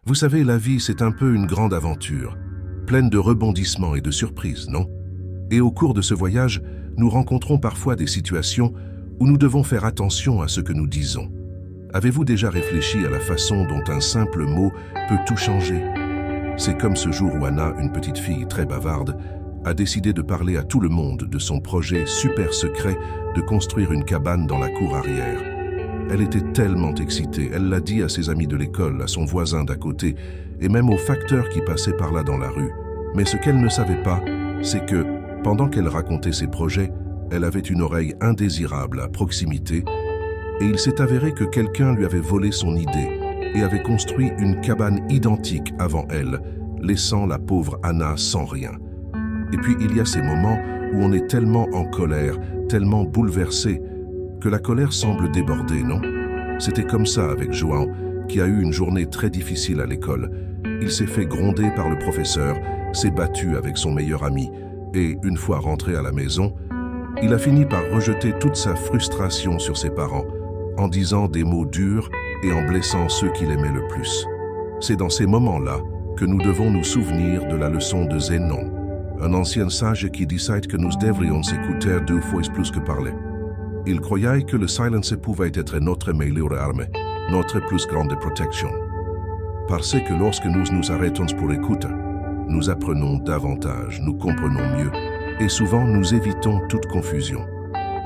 Vous savez, la vie, c'est un peu une grande aventure, pleine de rebondissements et de surprises, non? Et au cours de ce voyage, nous rencontrons parfois des situations où nous devons faire attention à ce que nous disons. Avez-vous déjà réfléchi à la façon dont un simple mot peut tout changer? C'est comme ce jour où Anna, une petite fille très bavarde, a décidé de parler à tout le monde de son projet super secret de construire une cabane dans la cour arrière. Elle était tellement excitée, elle l'a dit à ses amis de l'école, à son voisin d'à côté, et même aux facteurs qui passaient par là dans la rue. Mais ce qu'elle ne savait pas, c'est que, pendant qu'elle racontait ses projets, elle avait une oreille indésirable à proximité, et il s'est avéré que quelqu'un lui avait volé son idée et avait construit une cabane identique avant elle, laissant la pauvre Anna sans rien. Et puis il y a ces moments où on est tellement en colère, tellement bouleversé, que la colère semble déborder, non? C'était comme ça avec João, qui a eu une journée très difficile à l'école. Il s'est fait gronder par le professeur, s'est battu avec son meilleur ami, et une fois rentré à la maison, il a fini par rejeter toute sa frustration sur ses parents, en disant des mots durs et en blessant ceux qu'il aimait le plus. C'est dans ces moments-là que nous devons nous souvenir de la leçon de Zénon, un ancien sage qui décide que nous devrions écouter 2 fois plus que parler. Il croyait que le silence pouvait être notre meilleure arme, notre plus grande protection. Parce que lorsque nous nous arrêtons pour écouter, nous apprenons davantage, nous comprenons mieux, et souvent nous évitons toute confusion.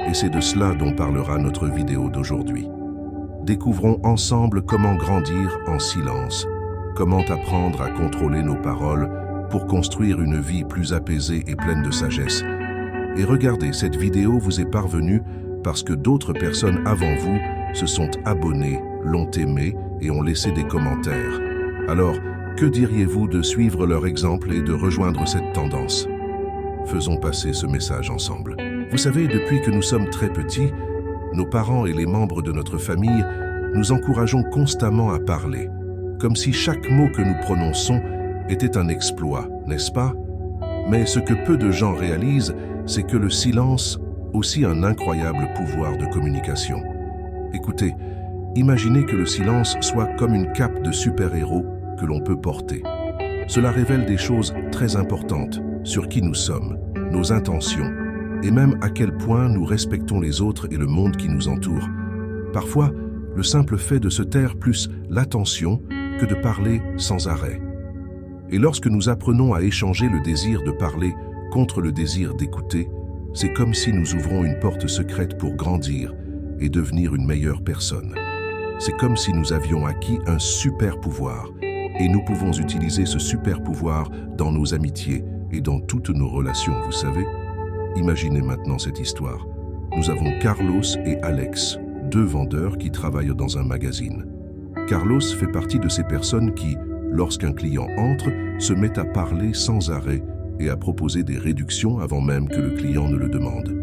Et c'est de cela dont parlera notre vidéo d'aujourd'hui. Découvrons ensemble comment grandir en silence, comment apprendre à contrôler nos paroles pour construire une vie plus apaisée et pleine de sagesse. Et regardez, cette vidéo vous est parvenue parce que d'autres personnes avant vous se sont abonnées, l'ont aimée et ont laissé des commentaires. Alors, que diriez-vous de suivre leur exemple et de rejoindre cette tendance? Faisons passer ce message ensemble. Vous savez, depuis que nous sommes très petits, nos parents et les membres de notre famille nous encourageons constamment à parler, comme si chaque mot que nous prononçons était un exploit, n'est-ce pas? Mais ce que peu de gens réalisent, c'est que le silence a aussi un incroyable pouvoir de communication. Écoutez, imaginez que le silence soit comme une cape de super-héros que l'on peut porter. Cela révèle des choses très importantes sur qui nous sommes, nos intentions, et même à quel point nous respectons les autres et le monde qui nous entoure. Parfois, le simple fait de se taire plus l'attention que de parler sans arrêt. Et lorsque nous apprenons à échanger le désir de parler contre le désir d'écouter, c'est comme si nous ouvrons une porte secrète pour grandir et devenir une meilleure personne. C'est comme si nous avions acquis un super pouvoir, et nous pouvons utiliser ce super pouvoir dans nos amitiés et dans toutes nos relations, vous savez? Imaginez maintenant cette histoire. Nous avons Carlos et Alex, 2 vendeurs qui travaillent dans un magazine. Carlos fait partie de ces personnes qui, lorsqu'un client entre, se met à parler sans arrêt et à proposer des réductions avant même que le client ne le demande.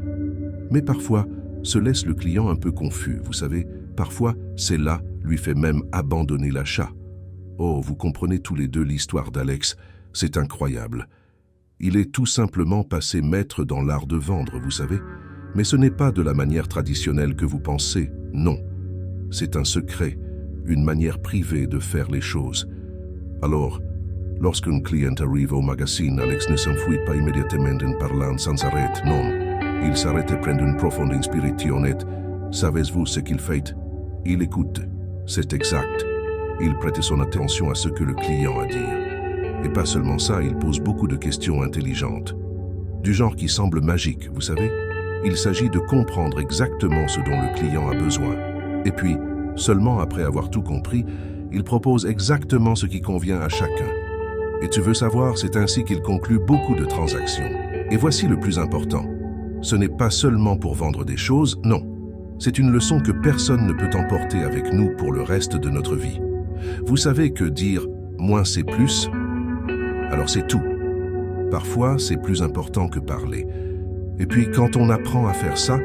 Mais parfois, se laisse le client un peu confus, vous savez, parfois, cela lui fait même abandonner l'achat. Oh, vous comprenez tous les deux l'histoire d'Alex, c'est incroyable. Il est tout simplement passé maître dans l'art de vendre, vous savez. Mais ce n'est pas de la manière traditionnelle que vous pensez, non. C'est un secret, une manière privée de faire les choses. Alors, lorsqu'un client arrive au magazine, Alex ne s'enfuit pas immédiatement en parlant sans arrêt, non. Il s'arrête et prend une profonde inspiration et, savez-vous ce qu'il fait? Il écoute, c'est exact. Il prête son attention à ce que le client a à dire. Et pas seulement ça, il pose beaucoup de questions intelligentes. Du genre qui semble magique, vous savez? Il s'agit de comprendre exactement ce dont le client a besoin. Et puis, seulement après avoir tout compris, il propose exactement ce qui convient à chacun. Et tu veux savoir, c'est ainsi qu'il conclut beaucoup de transactions. Et voici le plus important. Ce n'est pas seulement pour vendre des choses, non. C'est une leçon que personne ne peut emporter avec nous pour le reste de notre vie. Vous savez que dire « moins c'est plus », alors c'est tout. Parfois, c'est plus important que parler. Et puis, quand on apprend à faire ça,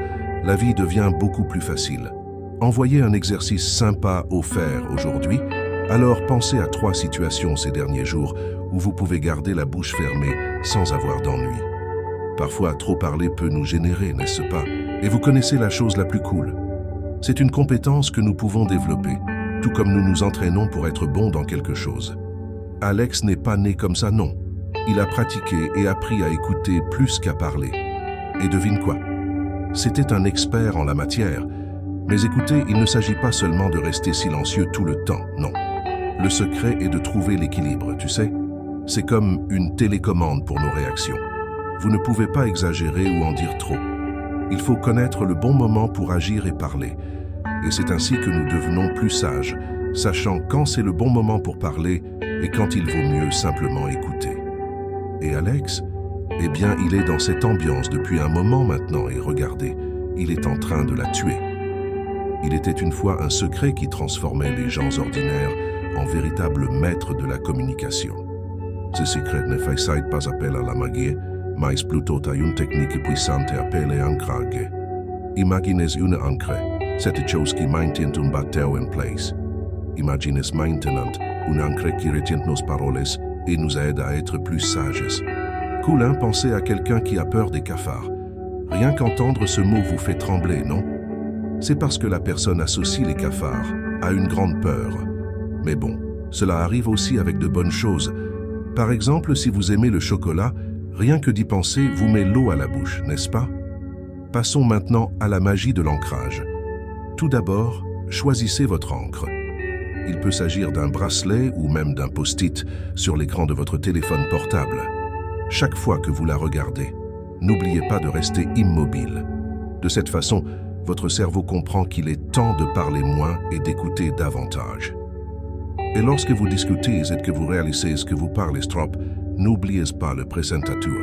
la vie devient beaucoup plus facile. Envoyez un exercice sympa offert aujourd'hui, alors pensez à 3 situations ces derniers jours où vous pouvez garder la bouche fermée sans avoir d'ennui. Parfois, trop parler peut nous générer, n'est-ce pas? Et vous connaissez la chose la plus cool. C'est une compétence que nous pouvons développer. tout comme nous nous entraînons pour être bons dans quelque chose. Alex n'est pas né comme ça, non. Il a pratiqué et appris à écouter plus qu'à parler. Et devine quoi? C'était un expert en la matière. Mais écoutez, il ne s'agit pas seulement de rester silencieux tout le temps, non. Le secret est de trouver l'équilibre, tu sais. C'est comme une télécommande pour nos réactions. Vous ne pouvez pas exagérer ou en dire trop. Il faut connaître le bon moment pour agir et parler. Et c'est ainsi que nous devenons plus sages, sachant quand c'est le bon moment pour parler et quand il vaut mieux simplement écouter. Et Alex? Eh bien, il est dans cette ambiance depuis un moment maintenant et regardez, il est en train de la tuer. Il était une fois un secret qui transformait les gens ordinaires en véritables maîtres de la communication. Ce secret ne fait pas appel à la magie, mais plutôt à une technique puissante appelée ancrage. Imaginez une ancre, cette chose qui maintient un bateau en place. Imaginez maintenant une ancre qui retient nos paroles et nous aide à être plus sages. Cool, pensez à quelqu'un qui a peur des cafards. Rien qu'entendre ce mot vous fait trembler, non? C'est parce que la personne associe les cafards à une grande peur. Mais bon, cela arrive aussi avec de bonnes choses. Par exemple, si vous aimez le chocolat, rien que d'y penser vous met l'eau à la bouche, n'est-ce pas? Passons maintenant à la magie de l'ancrage. Tout d'abord, choisissez votre encre. Il peut s'agir d'un bracelet ou même d'un post-it sur l'écran de votre téléphone portable. Chaque fois que vous la regardez, n'oubliez pas de rester immobile. De cette façon, votre cerveau comprend qu'il est temps de parler moins et d'écouter davantage. Et lorsque vous discutez et que vous réalisez que vous parlez trop, n'oubliez pas le présentateur.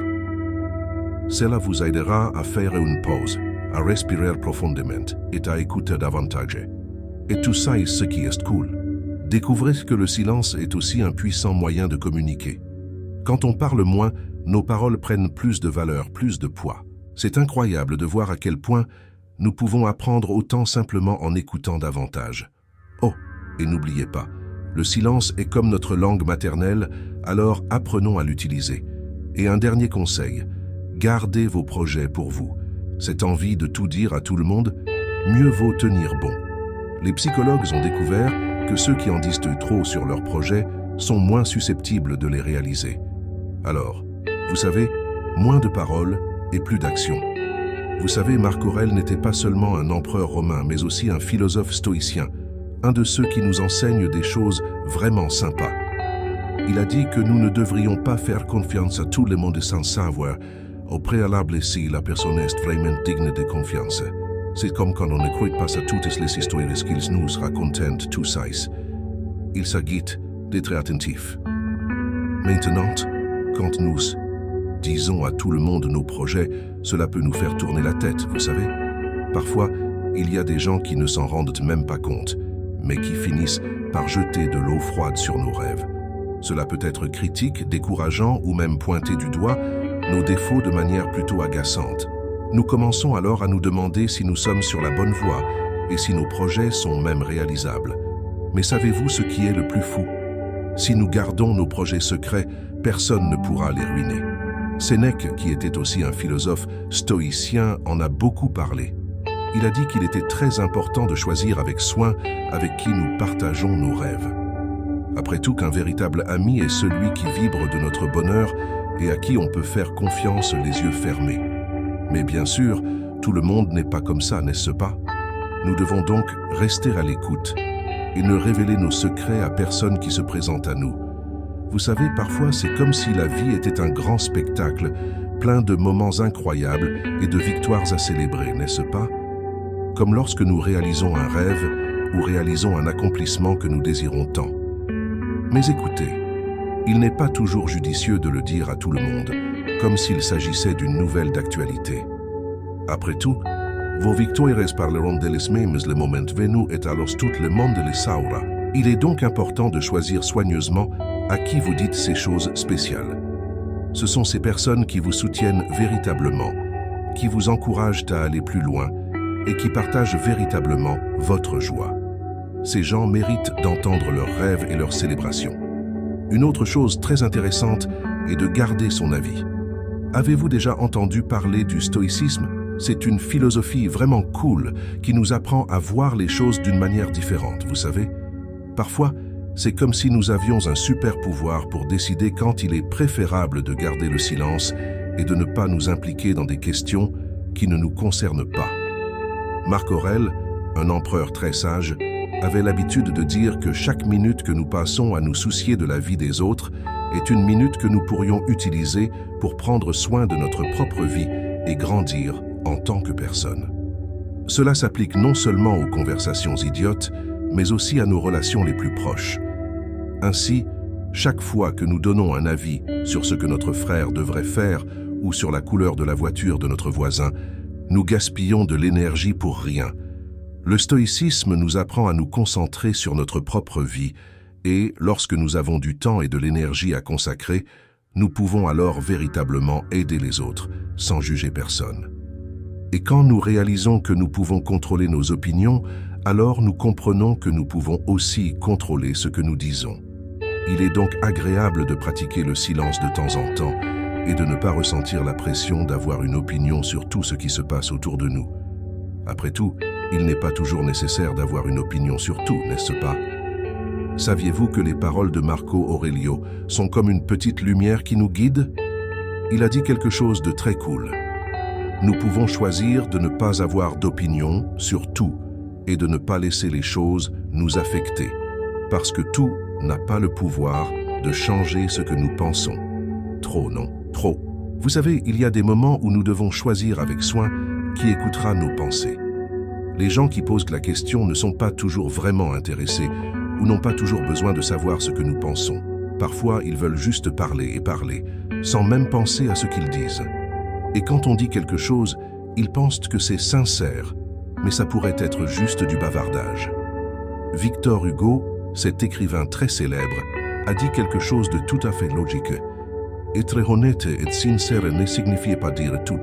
Cela vous aidera à faire une pause, à respirer profondément et à écouter davantage. Et tout ça est ce qui est cool. Découvrez que le silence est aussi un puissant moyen de communiquer. Quand on parle moins, nos paroles prennent plus de valeur, plus de poids. C'est incroyable de voir à quel point nous pouvons apprendre autant simplement en écoutant davantage. Oh, et n'oubliez pas, le silence est comme notre langue maternelle, alors apprenons à l'utiliser. Et un dernier conseil, gardez vos projets pour vous. Cette envie de tout dire à tout le monde, mieux vaut tenir bon. Les psychologues ont découvert que ceux qui en disent trop sur leurs projets sont moins susceptibles de les réaliser. Alors, vous savez, moins de paroles et plus d'action. Vous savez, Marc Aurèle n'était pas seulement un empereur romain, mais aussi un philosophe stoïcien, un de ceux qui nous enseignent des choses vraiment sympas. Il a dit que nous ne devrions pas faire confiance à tout le monde sans savoir, au préalable si la personne est vraiment digne de confiance. C'est comme quand on ne croit pas à toutes les histoires qu'ils nous racontent tous ça. Il s'agit d'être attentif. Maintenant, quand nous disons à tout le monde nos projets, cela peut nous faire tourner la tête, vous savez. Parfois, il y a des gens qui ne s'en rendent même pas compte, mais qui finissent par jeter de l'eau froide sur nos rêves. Cela peut être critique, décourageant ou même pointer du doigt nos défauts de manière plutôt agaçante. Nous commençons alors à nous demander si nous sommes sur la bonne voie et si nos projets sont même réalisables. Mais savez-vous ce qui est le plus fou? Si nous gardons nos projets secrets, personne ne pourra les ruiner. Sénèque, qui était aussi un philosophe stoïcien, en a beaucoup parlé. Il a dit qu'il était très important de choisir avec soin avec qui nous partageons nos rêves. Après tout, qu'un véritable ami est celui qui vibre de notre bonheur et à qui on peut faire confiance les yeux fermés. Mais bien sûr, tout le monde n'est pas comme ça, n'est-ce pas? Nous devons donc rester à l'écoute et ne révéler nos secrets à personne qui se présente à nous. Vous savez, parfois c'est comme si la vie était un grand spectacle, plein de moments incroyables et de victoires à célébrer, n'est-ce pas? Comme lorsque nous réalisons un rêve ou réalisons un accomplissement que nous désirons tant. Mais écoutez, il n'est pas toujours judicieux de le dire à tout le monde, comme s'il s'agissait d'une nouvelle d'actualité. Après tout, vos victoires parleront d'elles-mêmes le moment venu et alors tout le monde les saura. Il est donc important de choisir soigneusement à qui vous dites ces choses spéciales. Ce sont ces personnes qui vous soutiennent véritablement, qui vous encouragent à aller plus loin et qui partagent véritablement votre joie. Ces gens méritent d'entendre leurs rêves et leurs célébrations. Une autre chose très intéressante est de garder son avis. Avez-vous déjà entendu parler du stoïcisme? C'est une philosophie vraiment cool qui nous apprend à voir les choses d'une manière différente, vous savez. Parfois, c'est comme si nous avions un super pouvoir pour décider quand il est préférable de garder le silence et de ne pas nous impliquer dans des questions qui ne nous concernent pas. Marc Aurèle, un empereur très sage, avait l'habitude de dire que chaque minute que nous passons à nous soucier de la vie des autres est une minute que nous pourrions utiliser pour prendre soin de notre propre vie et grandir en tant que personne. Cela s'applique non seulement aux conversations idiotes, mais aussi à nos relations les plus proches. Ainsi, chaque fois que nous donnons un avis sur ce que notre frère devrait faire ou sur la couleur de la voiture de notre voisin, nous gaspillons de l'énergie pour rien. Le stoïcisme nous apprend à nous concentrer sur notre propre vie et, lorsque nous avons du temps et de l'énergie à consacrer, nous pouvons alors véritablement aider les autres, sans juger personne. Et quand nous réalisons que nous pouvons contrôler nos opinions, alors nous comprenons que nous pouvons aussi contrôler ce que nous disons. Il est donc agréable de pratiquer le silence de temps en temps et de ne pas ressentir la pression d'avoir une opinion sur tout ce qui se passe autour de nous. Après tout, il n'est pas toujours nécessaire d'avoir une opinion sur tout, n'est-ce pas? Saviez-vous que les paroles de Marco Aurelio sont comme une petite lumière qui nous guide? Il a dit quelque chose de très cool. Nous pouvons choisir de ne pas avoir d'opinion sur tout et de ne pas laisser les choses nous affecter, parce que tout n'a pas le pouvoir de changer ce que nous pensons. Trop, non? Trop. Vous savez, il y a des moments où nous devons choisir avec soin qui écoutera nos pensées. Les gens qui posent la question ne sont pas toujours vraiment intéressés ou n'ont pas toujours besoin de savoir ce que nous pensons. Parfois, ils veulent juste parler et parler, sans même penser à ce qu'ils disent. Et quand on dit quelque chose, ils pensent que c'est sincère, mais ça pourrait être juste du bavardage. Victor Hugo, cet écrivain très célèbre, a dit quelque chose de tout à fait logique. Être honnête et sincère ne signifie pas dire tout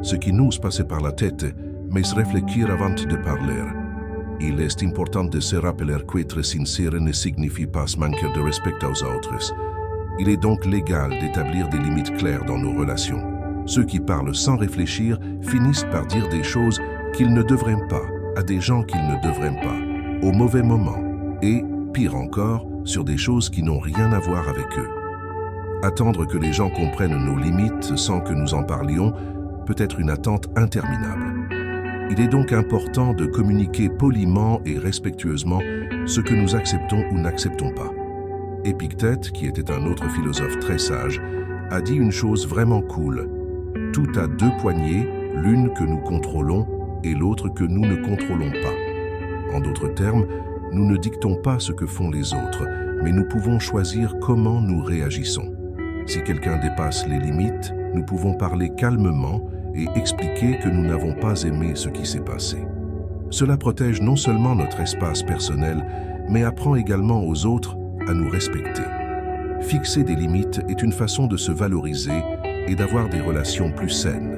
ce qui nous passe par la tête, mais réfléchir avant de parler. Il est important de se rappeler qu'être sincère ne signifie pas manquer de respect aux autres. Il est donc légal d'établir des limites claires dans nos relations. Ceux qui parlent sans réfléchir finissent par dire des choses qu'ils ne devraient pas, à des gens qu'ils ne devraient pas, au mauvais moment, et, pire encore, sur des choses qui n'ont rien à voir avec eux. Attendre que les gens comprennent nos limites sans que nous en parlions peut être une attente interminable. Il est donc important de communiquer poliment et respectueusement ce que nous acceptons ou n'acceptons pas. Épictète, qui était un autre philosophe très sage, a dit une chose vraiment cool. Tout a deux poignées, l'une que nous contrôlons et l'autre que nous ne contrôlons pas. En d'autres termes, nous ne dictons pas ce que font les autres, mais nous pouvons choisir comment nous réagissons. Si quelqu'un dépasse les limites, nous pouvons parler calmement et expliquer que nous n'avons pas aimé ce qui s'est passé. Cela protège non seulement notre espace personnel, mais apprend également aux autres à nous respecter. Fixer des limites est une façon de se valoriser et d'avoir des relations plus saines.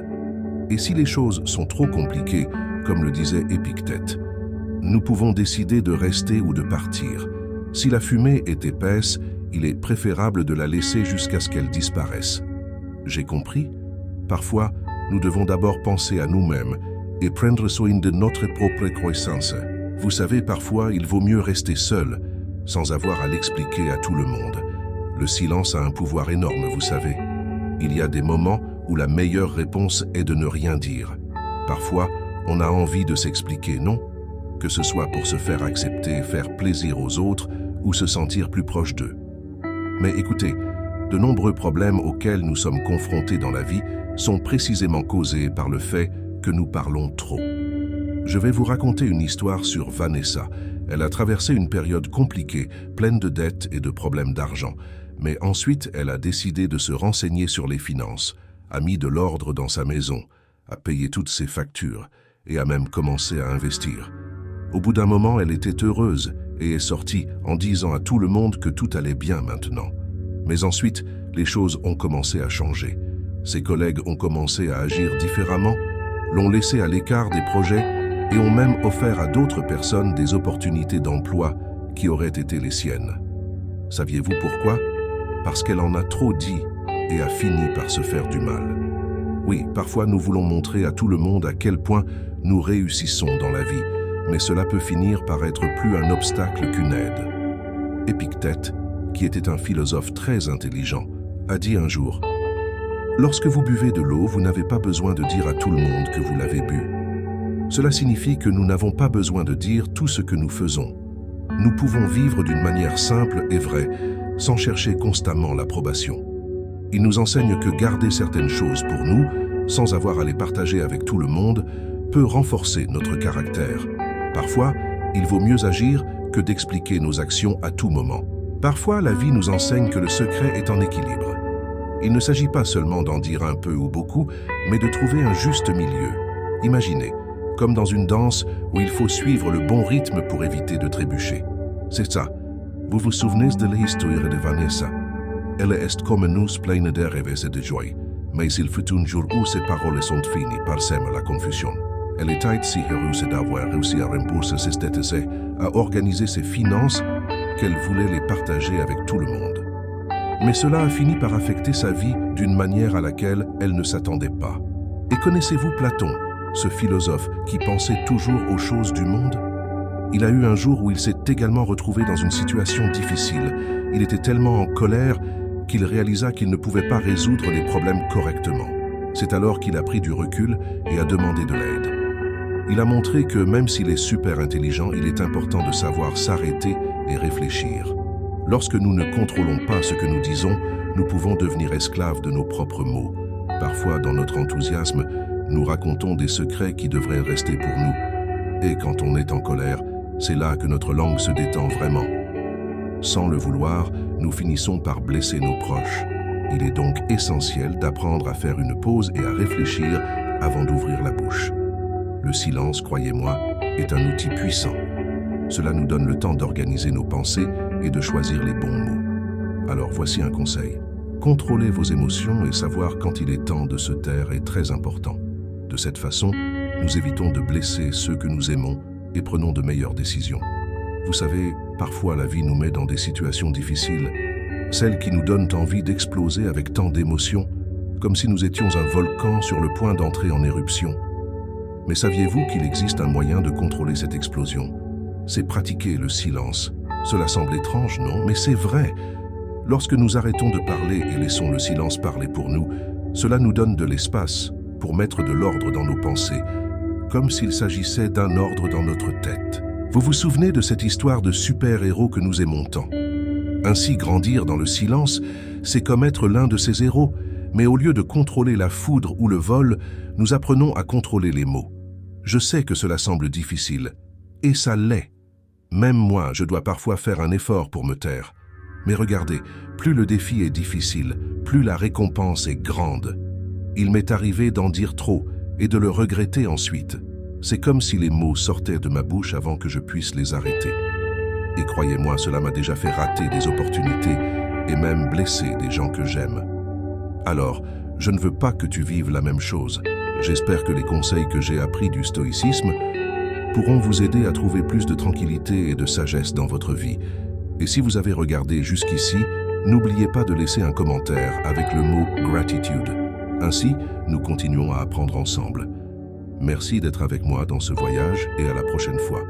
Et si les choses sont trop compliquées, comme le disait Épictète, nous pouvons décider de rester ou de partir. Si la fumée est épaisse, il est préférable de la laisser jusqu'à ce qu'elle disparaisse. J'ai compris? Parfois, nous devons d'abord penser à nous-mêmes et prendre soin de notre propre croissance. Vous savez, parfois, il vaut mieux rester seul, sans avoir à l'expliquer à tout le monde. Le silence a un pouvoir énorme, vous savez. Il y a des moments où la meilleure réponse est de ne rien dire. Parfois, on a envie de s'expliquer, non? Que ce soit pour se faire accepter, faire plaisir aux autres ou se sentir plus proche d'eux. Mais écoutez, de nombreux problèmes auxquels nous sommes confrontés dans la vie sont précisément causés par le fait que nous parlons trop. Je vais vous raconter une histoire sur Vanessa. Elle a traversé une période compliquée, pleine de dettes et de problèmes d'argent. Mais ensuite, elle a décidé de se renseigner sur les finances, a mis de l'ordre dans sa maison, a payé toutes ses factures et a même commencé à investir. Au bout d'un moment, elle était heureuse et est sortie en disant à tout le monde que tout allait bien maintenant. Mais ensuite, les choses ont commencé à changer. Ses collègues ont commencé à agir différemment, l'ont laissé à l'écart des projets et ont même offert à d'autres personnes des opportunités d'emploi qui auraient été les siennes. Saviez-vous pourquoi? Parce qu'elle en a trop dit et a fini par se faire du mal. Oui, parfois nous voulons montrer à tout le monde à quel point nous réussissons dans la vie, mais cela peut finir par être plus un obstacle qu'une aide. Épictète, qui était un philosophe très intelligent, a dit un jour « Lorsque vous buvez de l'eau, vous n'avez pas besoin de dire à tout le monde que vous l'avez bu. Cela signifie que nous n'avons pas besoin de dire tout ce que nous faisons. Nous pouvons vivre d'une manière simple et vraie, sans chercher constamment l'approbation. Il nous enseigne que garder certaines choses pour nous, sans avoir à les partager avec tout le monde, peut renforcer notre caractère. Parfois, il vaut mieux agir que d'expliquer nos actions à tout moment. Parfois, la vie nous enseigne que le secret est en équilibre. Il ne s'agit pas seulement d'en dire un peu ou beaucoup, mais de trouver un juste milieu. Imaginez, comme dans une danse où il faut suivre le bon rythme pour éviter de trébucher. C'est ça. Vous vous souvenez de l'histoire de Vanessa? Elle est comme nous pleine de rêves et de joie, mais il fut un jour où ses paroles sont finies par semer la confusion. Elle était si heureuse d'avoir réussi à rembourser ses dettes et à organiser ses finances qu'elle voulait les partager avec tout le monde. Mais cela a fini par affecter sa vie d'une manière à laquelle elle ne s'attendait pas. Et connaissez-vous Platon, ce philosophe qui pensait toujours aux choses du monde? Il a eu un jour où il s'est également retrouvé dans une situation difficile. Il était tellement en colère qu'il réalisa qu'il ne pouvait pas résoudre les problèmes correctement. C'est alors qu'il a pris du recul et a demandé de l'aide. Il a montré que même s'il est super intelligent, il est important de savoir s'arrêter et réfléchir. Lorsque nous ne contrôlons pas ce que nous disons, nous pouvons devenir esclaves de nos propres mots. Parfois, dans notre enthousiasme, nous racontons des secrets qui devraient rester pour nous. Et quand on est en colère, c'est là que notre langue se détend vraiment. Sans le vouloir, nous finissons par blesser nos proches. Il est donc essentiel d'apprendre à faire une pause et à réfléchir avant d'ouvrir la bouche. Le silence, croyez-moi, est un outil puissant. Cela nous donne le temps d'organiser nos pensées et de choisir les bons mots. Alors voici un conseil. Contrôler vos émotions et savoir quand il est temps de se taire est très important. De cette façon, nous évitons de blesser ceux que nous aimons et prenons de meilleures décisions. Vous savez, parfois la vie nous met dans des situations difficiles, celles qui nous donnent envie d'exploser avec tant d'émotions, comme si nous étions un volcan sur le point d'entrer en éruption. Mais saviez-vous qu'il existe un moyen de contrôler cette explosion? C'est pratiquer le silence. Cela semble étrange, non? Mais c'est vrai. Lorsque nous arrêtons de parler et laissons le silence parler pour nous, cela nous donne de l'espace pour mettre de l'ordre dans nos pensées, comme s'il s'agissait d'un ordre dans notre tête. Vous vous souvenez de cette histoire de super-héros que nous aimons tant? Ainsi, grandir dans le silence, c'est comme être l'un de ces héros, mais au lieu de contrôler la foudre ou le vol, nous apprenons à contrôler les mots. Je sais que cela semble difficile, et ça l'est. Même moi, je dois parfois faire un effort pour me taire. Mais regardez, plus le défi est difficile, plus la récompense est grande. Il m'est arrivé d'en dire trop et de le regretter ensuite. C'est comme si les mots sortaient de ma bouche avant que je puisse les arrêter. Et croyez-moi, cela m'a déjà fait rater des opportunités et même blesser des gens que j'aime. Alors, je ne veux pas que tu vives la même chose. J'espère que les conseils que j'ai appris du stoïcisme pourront vous aider à trouver plus de tranquillité et de sagesse dans votre vie. Et si vous avez regardé jusqu'ici, n'oubliez pas de laisser un commentaire avec le mot « gratitude ». Ainsi, nous continuons à apprendre ensemble. Merci d'être avec moi dans ce voyage et à la prochaine fois.